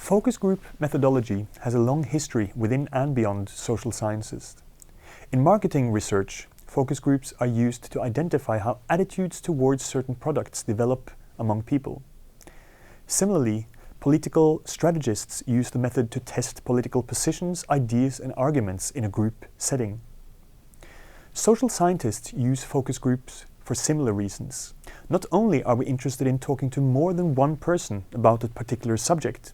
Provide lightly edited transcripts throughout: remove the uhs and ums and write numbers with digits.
Focus group methodology has a long history within and beyond social sciences. In marketing research, focus groups are used to identify how attitudes towards certain products develop among people. Similarly, political strategists use the method to test political positions, ideas, and arguments in a group setting. Social scientists use focus groups for similar reasons. Not only are we interested in talking to more than one person about a particular subject,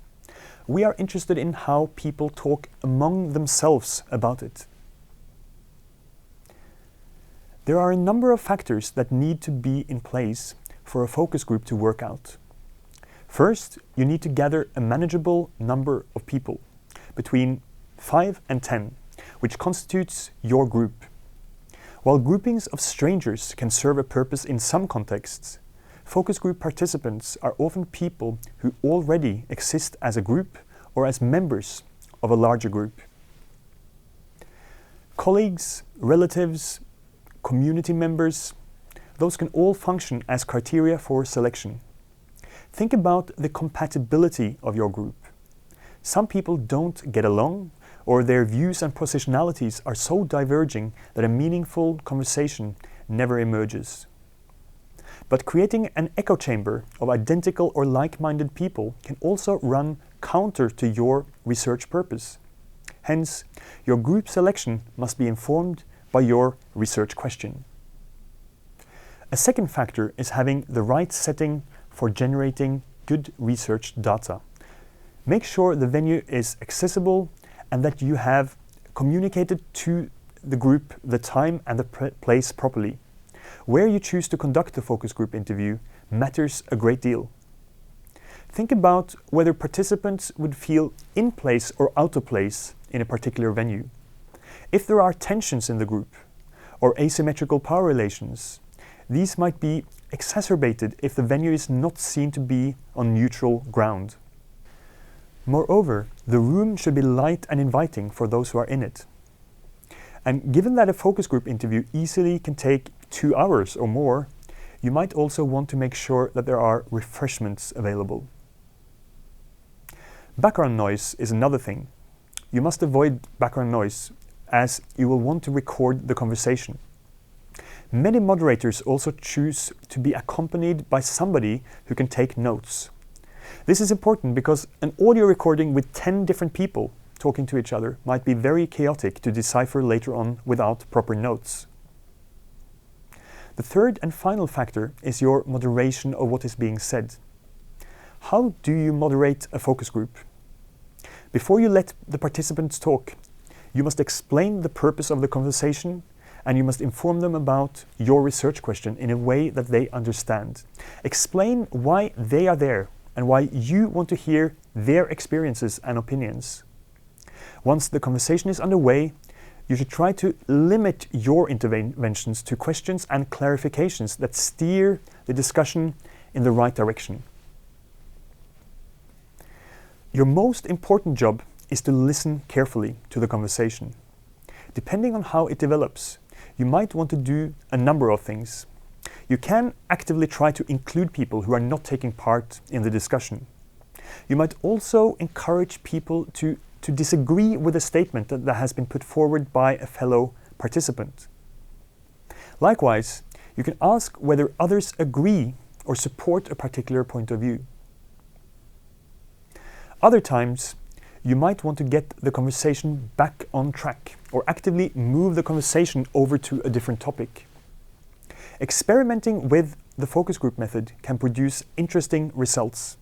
we are interested in how people talk among themselves about it. There are a number of factors that need to be in place for a focus group to work out. First, you need to gather a manageable number of people, between 5 and 10, which constitutes your group. While groupings of strangers can serve a purpose in some contexts, focus group participants are often people who already exist as a group or as members of a larger group. Colleagues, relatives, community members, those can all function as criteria for selection. Think about the compatibility of your group. Some people don't get along, or their views and positionalities are so diverging that a meaningful conversation never emerges. But creating an echo chamber of identical or like-minded people can also run counter to your research purpose. Hence, your group selection must be informed by your research question. A second factor is having the right setting for generating good research data. Make sure the venue is accessible and that you have communicated to the group the time and the place properly. Where you choose to conduct the focus group interview matters a great deal. Think about whether participants would feel in place or out of place in a particular venue. If there are tensions in the group or asymmetrical power relations, these might be exacerbated if the venue is not seen to be on neutral ground. Moreover, the room should be light and inviting for those who are in it. And given that a focus group interview easily can take 2 hours or more, you might also want to make sure that there are refreshments available. Background noise is another thing. You must avoid background noise as you will want to record the conversation. Many moderators also choose to be accompanied by somebody who can take notes. This is important because an audio recording with 10 different people talking to each other might be very chaotic to decipher later on without proper notes. The third and final factor is your moderation of what is being said. How do you moderate a focus group? Before you let the participants talk, you must explain the purpose of the conversation, and you must inform them about your research question in a way that they understand. Explain why they are there and why you want to hear their experiences and opinions. Once the conversation is underway, you should try to limit your interventions to questions and clarifications that steer the discussion in the right direction. Your most important job is to listen carefully to the conversation. Depending on how it develops, you might want to do a number of things. You can actively try to include people who are not taking part in the discussion. You might also encourage people to disagree with a statement that has been put forward by a fellow participant. Likewise, you can ask whether others agree or support a particular point of view. Other times, you might want to get the conversation back on track or actively move the conversation over to a different topic. Experimenting with the focus group method can produce interesting results.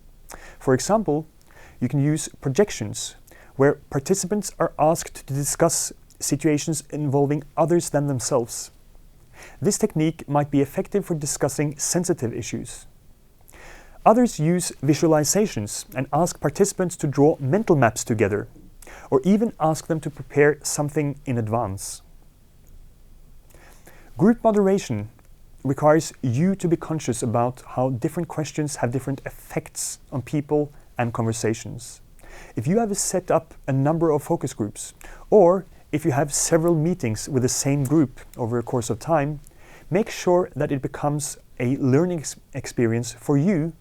For example, you can use projections, where participants are asked to discuss situations involving others than themselves. This technique might be effective for discussing sensitive issues. Others use visualizations and ask participants to draw mental maps together, or even ask them to prepare something in advance. Group moderation requires you to be conscious about how different questions have different effects on people and conversations. If you have set up a number of focus groups, or if you have several meetings with the same group over a course of time, make sure that it becomes a learning experience for you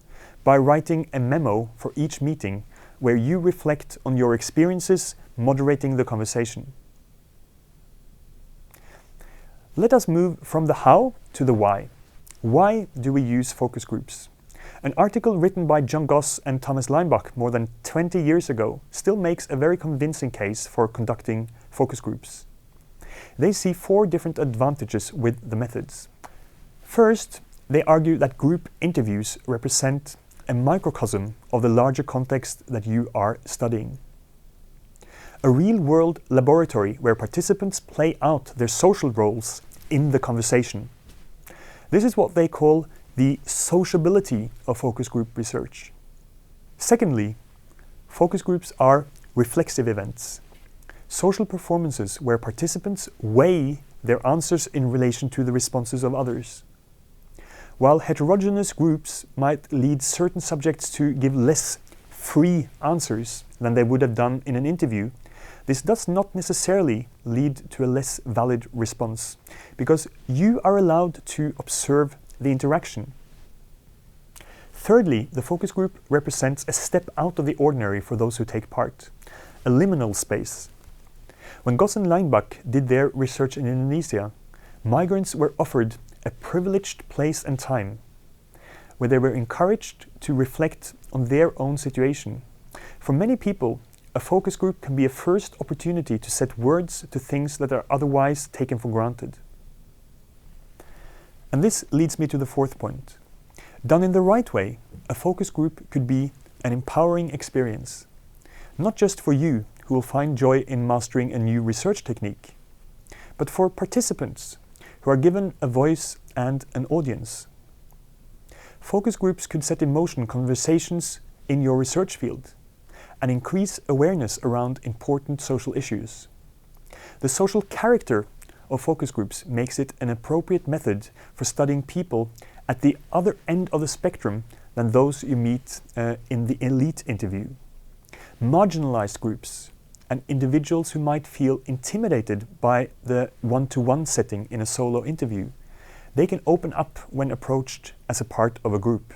by writing a memo for each meeting where you reflect on your experiences, moderating the conversation. Let us move from the how to the why. Why do we use focus groups? An article written by John Goss and Thomas Leinbach more than 20 years ago still makes a very convincing case for conducting focus groups. They see 4 different advantages with the methods. First, they argue that group interviews represent a microcosm of the larger context that you are studying. A real-world laboratory where participants play out their social roles in the conversation. This is what they call the sociability of focus group research. Secondly, focus groups are reflexive events, social performances where participants weigh their answers in relation to the responses of others. While heterogeneous groups might lead certain subjects to give less free answers than they would have done in an interview, this does not necessarily lead to a less valid response, because you are allowed to observe the interaction. Thirdly, the focus group represents a step out of the ordinary for those who take part, a liminal space. When Goss and Leinbach did their research in Indonesia, migrants were offered a privileged place and time, where they were encouraged to reflect on their own situation. For many people, a focus group can be a first opportunity to set words to things that are otherwise taken for granted. And this leads me to the 4th point. Done in the right way, a focus group could be an empowering experience, not just for you who will find joy in mastering a new research technique, but for participants who are given a voice and an audience. Focus groups could set in motion conversations in your research field and increase awareness around important social issues. The social character of focus groups makes it an appropriate method for studying people at the other end of the spectrum than those you meet in the elite interview. Marginalized groups and individuals who might feel intimidated by the one-to-one setting in a solo interview, they can open up when approached as a part of a group.